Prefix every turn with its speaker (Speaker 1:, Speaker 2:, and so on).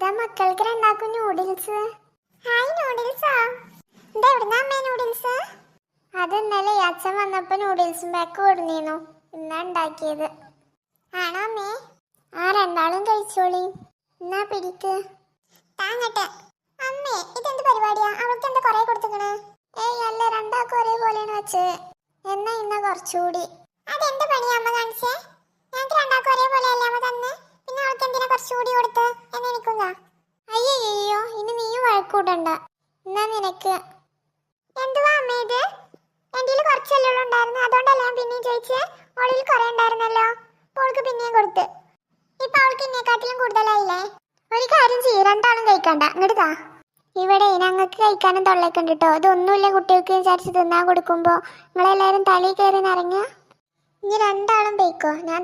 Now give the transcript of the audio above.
Speaker 1: ഇതാ മക്കൾക്ക് രണ്ടാക്കും നൂഡിൽസ്. ഹായ് നൂഡിൽസാ. എന്താ എവിടുന്നാ അമ്മേ നൂഡിൽസ്? അത് ഇന്നലെ അച്ഛൻ വന്നപ്പോ നൂഡിൽസും പാക്ക് കൊടുന്നീന്നു. ഇന്നാ ഉണ്ടാക്കിയത്. ആണോ അമ്മേ? ആ രണ്ടാളും കഴിച്ചോളി. എന്നാ പിടിക്ക്. താങ്ങട്ടെ. അമ്മേ ഇതെന്ത് പരിപാടിയാ? അവൾക്ക് എന്താ കൊറേ കൊടുത്തിക്കണേ? ഏയ് അല്ല, രണ്ടാക്കും ഒരേപോലെയാണ് വെച്ച്. എന്നാ ഇന്ന കുറച്ചുകൂടി. അതെന്ത് പണിയാ അമ്മ കാണിച്ചേ? ഞങ്ങൾക്ക് രണ്ടാക്കും ഒരേപോലെ അല്ലേ അമ്മ തന്നെ? പിന്നെ അവൾക്ക് എന്തിനാ കുറച്ചുകൂടി കൊടുത്ത് എന്ന് എനിക്കുങ്ക. അയ്യോ ഇനി നീയും വഴക്കൂടണ്ട. എന്നാ നിനക്ക്. എന്തുവാ അമ്മ ഇത്? എൻ്റെ കുറച്ചല്ലേ ഉണ്ടായിരുന്നു, അതുകൊണ്ടല്ല ഞാൻ പിന്നെയും ചോദിച്ചേ. ഓളിൽ കുറെ ഉണ്ടായിരുന്നല്ലോ, അവൾക്ക് പിന്നെയും കൊടുത്ത്. ഇപ്പൊ അവൾക്ക് ഇന്നെക്കാട്ടിലും കൂടുതലായില്ലേ? ഒരു കാര്യം ചെയ്യ്, രണ്ടാളും കഴിക്കണ്ട, ഇങ്ങോട്ടാ. ഇവിടെ ഞങ്ങൾക്ക് കഴിക്കാനും തൊള്ളയൊക്കെ ഉണ്ട് കേട്ടോ. ഇതൊന്നുമില്ല കുട്ടികൾക്ക് വിചാരിച്ച് തിന്നാൻ കൊടുക്കുമ്പോ നിങ്ങളെല്ലാരും തലയിൽ കയറി നിറങ്ങുക. ഇനി രണ്ടാളും പോയിക്കോ, ഞാൻ